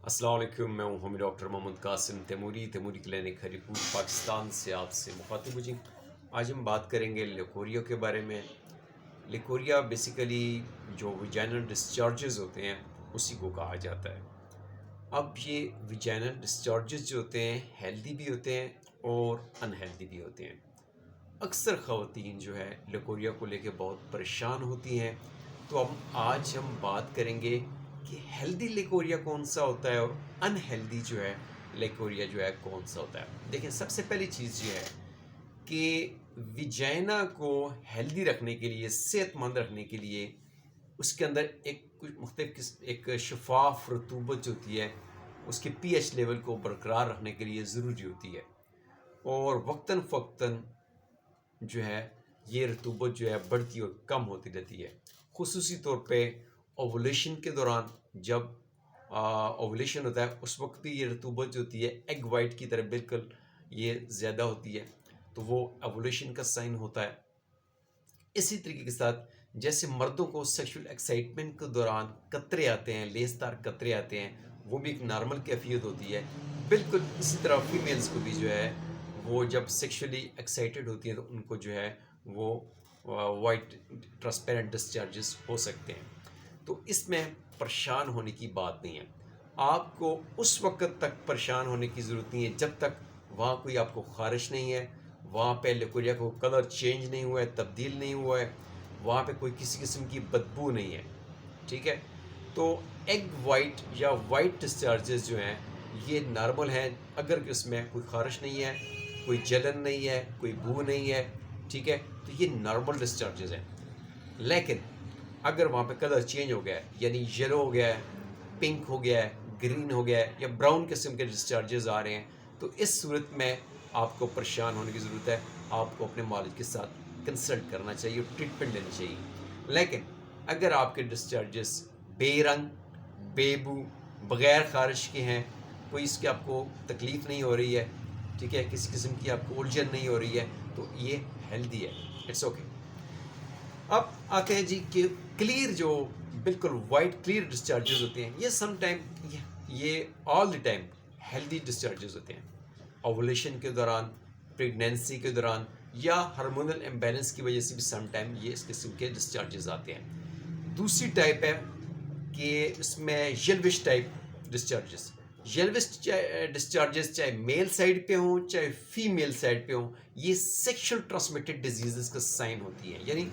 अस्सलाम वालेकुम, मैं हूँ डॉक्टर मोहम्मद कासिम तैमूरी क्लिनिक हरीपुर पाकिस्तान से आपसे मुखातिब हूँ जी। आज हम बात करेंगे लिकोरिया के बारे में। लिकोरिया बेसिकली जो विजाइनल डिस्चार्जेस होते हैं उसी को कहा जाता है। अब ये विजाइनल डिस्चार्जेस जो होते हैं हेल्दी भी होते हैं और अनहेल्दी भी होते हैं। अक्सर ख़वातीन जो है लिकोरिया को लेके बहुत परेशान होती हैं। तो अब आज हम बात करेंगे कि हेल्दी लिकोरिया कौन सा होता है और अनहेल्दी जो है लिकोरिया जो है कौन सा होता है। देखिए, सबसे पहली चीज़ ये है कि विजाइना को हेल्दी रखने के लिए, सेहतमंद रखने के लिए उसके अंदर एक कुछ मुख्तलिफ एक शफाफ रतूबत जो होती है उसके पीएच लेवल को बरकरार रखने के लिए ज़रूरी होती है। और वक्तन फ़क्तन जो है ये रतूबत जो है बढ़ती और कम होती रहती है। खुसूसी तौर पे ओवुलेशन के दौरान जब ओवुलेशन होता है उस वक्त भी ये रतूबत जो होती है एग वाइट की तरह बिल्कुल ये ज़्यादा होती है, तो वो ओवुलेशन का साइन होता है। इसी तरीके के साथ जैसे मर्दों को सेक्सुअल एक्साइटमेंट के दौरान कतरे आते हैं, लेसदार कतरे आते हैं, वो भी एक नॉर्मल कैफियत होती है। बिल्कुल इसी तरह फीमेल्स को भी जो है वो जब सेक्सुअली एक्साइटेड होती है तो उनको जो है वो वाइट ट्रांसपेरेंट डिस्चार्जेस हो सकते हैं। तो इसमें परेशान होने की बात नहीं है। आपको उस वक्त तक परेशान होने की ज़रूरत नहीं है जब तक वहाँ कोई आपको ख़ारिश नहीं है, वहाँ पे लिकोरिया को कलर चेंज नहीं हुआ है, तब्दील नहीं हुआ है, वहाँ पे कोई किसी किस्म की बदबू नहीं है। ठीक है, तो एग वाइट या वाइट डिस्चार्जेस जो हैं ये नॉर्मल हैं अगर कि उसमें कोई ख़ारिश नहीं है, कोई जलन नहीं है, कोई बू नहीं है। ठीक है, तो ये नॉर्मल डिस्चार्जेस हैं। लेकिन अगर वहाँ पे कलर चेंज हो गया है, यानी येलो हो गया है, पिंक हो गया है, ग्रीन हो गया है या ब्राउन किस्म के डिस्चार्जेस आ रहे हैं, तो इस सूरत में आपको परेशान होने की ज़रूरत है। आपको अपने मालिक के साथ कंसल्ट करना चाहिए और ट्रीटमेंट लेनी चाहिए। लेकिन अगर आपके डिस्चार्जेस बेरंग, बेबू, बग़ैर ख़ारिश के हैं, कोई इसकी आपको तकलीफ़ नहीं हो रही है, ठीक है, किसी किस्म की आपको उलझन नहीं हो रही है, तो ये हेल्दी है, इट्स ओके। अब आते हैं जी कि क्लियर जो बिल्कुल वाइट क्लियर डिस्चार्जेस होते हैं, ये सम टाइम ये all the time healthy discharges होते हैं। ओवुलेशन के दौरान, प्रेगनेंसी के दौरान या हार्मोनल इम्बैलेंस की वजह से भी सम टाइम ये इस किस्म के डिस्चार्जेस आते हैं। दूसरी टाइप है कि इसमें येल्विश टाइप डिस्चार्जेस। येल्विश डिस्चार्जेस चाहे मेल साइड पे हों चाहे फीमेल साइड पे हों, ये सेक्शुअल ट्रांसमिटेड डिजीज़ का साइन होती है। यानी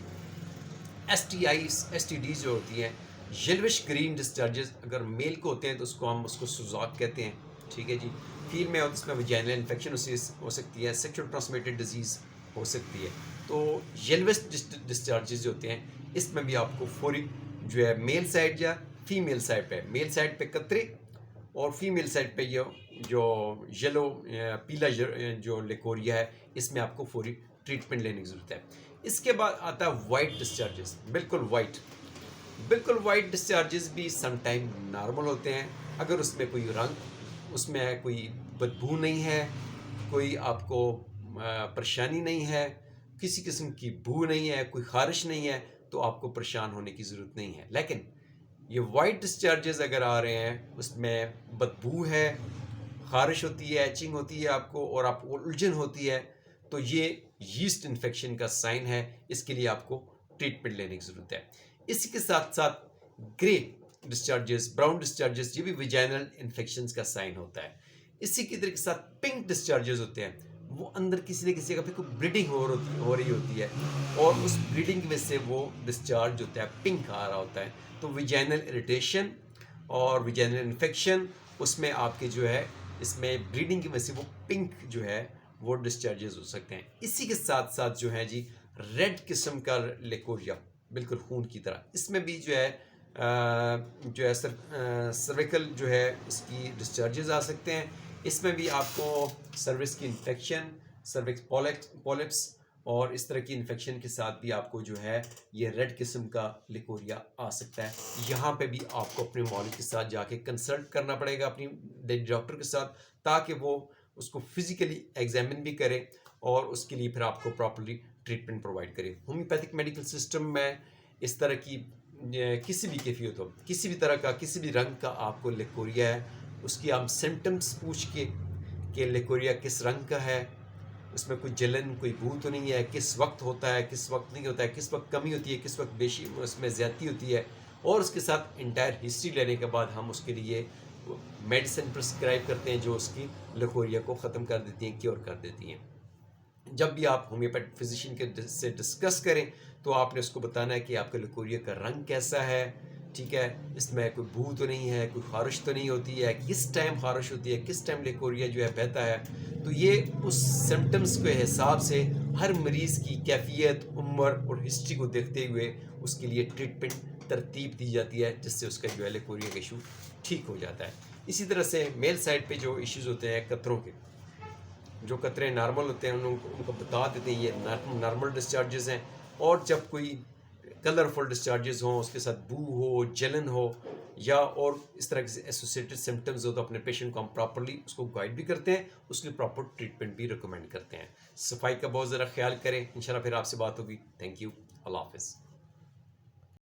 STIs जो होती हैं, येल्विश ग्रीन डिस्चार्जेस अगर मेल को होते हैं तो उसको सुजाक कहते हैं। ठीक है जी। फीमेल में हो तो इसमें वजाइनल इन्फेक्शन हो सकती है, सेक्शुअल ट्रांसमिटेड डिजीज़ हो सकती है। तो येल्विश डिस्चार्जेस जो होते हैं इसमें भी आपको फौरी जो है मेल साइड या फीमेल साइड पे, मेल साइड पे कतरे और फीमेल साइड पे जो येलो पीला जो लिकोरिया है इसमें आपको फौरी ट्रीटमेंट लेने की ज़रूरत है। इसके बाद आता है वाइट डिस्चार्जेस। बिल्कुल वाइट डिस्चार्जेस भी सम टाइम नॉर्मल होते हैं अगर उसमें कोई रंग, उसमें कोई बदबू नहीं है, कोई आपको परेशानी नहीं है, किसी किस्म की बू नहीं है, कोई ख़ारिश नहीं है, तो आपको परेशान होने की ज़रूरत नहीं है। लेकिन ये वाइट डिस्चार्जेस अगर आ रहे हैं उसमें बदबू है, ख़ारिश होती है, एचिंग होती है आपको और आपको उलझन होती है, तो ये यीस्ट इन्फेक्शन का साइन है। इसके लिए आपको ट्रीटमेंट लेने की ज़रूरत है। इसी के साथ साथ ग्रे डिस्चार्जेस, ब्राउन डिस्चार्जेस, ये भी विजाइनल इन्फेक्शंस का साइन होता है। इसी के तरह के साथ पिंक डिस्चार्जेस होते हैं, वो अंदर किसी न किसी जगह पे कोई ब्लीडिंग हो रही होती है और उस ब्लीडिंग की वजह से वो डिस्चार्ज होता है, पिंक आ रहा होता है। तो विजाइनल इरिटेशन और विजाइनल इन्फेक्शन उसमें आपके जो है इसमें ब्लीडिंग की वजह से वो पिंक जो है वो डिस्चार्जेस हो सकते हैं। इसी के साथ साथ जो है जी रेड किस्म का लिकोरिया, बिल्कुल खून की तरह, इसमें भी जो है सर्विकल जो है इसकी डिस्चार्जेस आ सकते हैं। इसमें भी आपको सर्विक्स की इन्फेक्शन, सर्विक्स पॉलिप्स और इस तरह की इन्फेक्शन के साथ भी आपको जो है ये रेड किस्म का लिकोरिया आ सकता है। यहाँ पे भी आपको अपने मालिक के साथ जाके कंसल्ट करना पड़ेगा अपनी डॉक्टर के साथ, ताकि वो उसको फिजिकली एग्जामिन भी करे और उसके लिए फिर आपको प्रॉपर्ली ट्रीटमेंट प्रोवाइड करे। होम्योपैथिक मेडिकल सिस्टम में इस तरह की किसी भी कैफियत हो, किसी भी तरह का, किसी भी रंग का आपको लिकोरिया है उसकी हम सिम्टम्स पूछ के कि लेकोरिया किस रंग का है, उसमें कोई जलन कोई बू तो नहीं है, किस वक्त होता है किस वक्त नहीं होता है, किस वक्त कमी होती है किस वक्त बेशी उसमें ज़्यादती होती है, और उसके साथ इंटायर हिस्ट्री लेने के बाद हम उसके लिए मेडिसिन प्रिस्क्राइब करते हैं जो उसकी लेकोरिया को ख़त्म कर देती हैं, क्योर कर देती हैं। जब भी आप होम्योपैथ फिजिशियन के से डिस्कस करें तो आपने उसको बताना है कि आपके लेकोरिया का रंग कैसा है, ठीक है, इसमें कोई बू तो नहीं है, कोई खारिश तो नहीं होती है, किस टाइम खारिश होती है, किस टाइम लेकोरिया जो है बहता है। तो ये उस सिम्टम्स के हिसाब से हर मरीज़ की कैफियत, उम्र और हिस्ट्री को देखते हुए उसके लिए ट्रीटमेंट तरतीब दी जाती है, जिससे उसका जो है लेकोरिया का इशू ठीक हो जाता है। इसी तरह से मेल साइड पे जो इश्यूज़ होते हैं कतरों के, जो कतरे नॉर्मल होते हैं उनको बता देते हैं ये नॉर्मल डिस्चार्जेस हैं, और जब कोई कलरफुल डिस्चार्जेस हों, उसके साथ बू हो, जलन हो या और इस तरह के एसोसिएटेड सिम्टम्स हो, तो अपने पेशेंट को हम प्रॉपरली उसको गाइड भी करते हैं, उसकी प्रॉपर ट्रीटमेंट भी रिकमेंड करते हैं। सफाई का बहुत ज़रा ख्याल करें। इंशाल्लाह फिर आपसे बात होगी। Thank you. अल्लाह हाफ़िज़।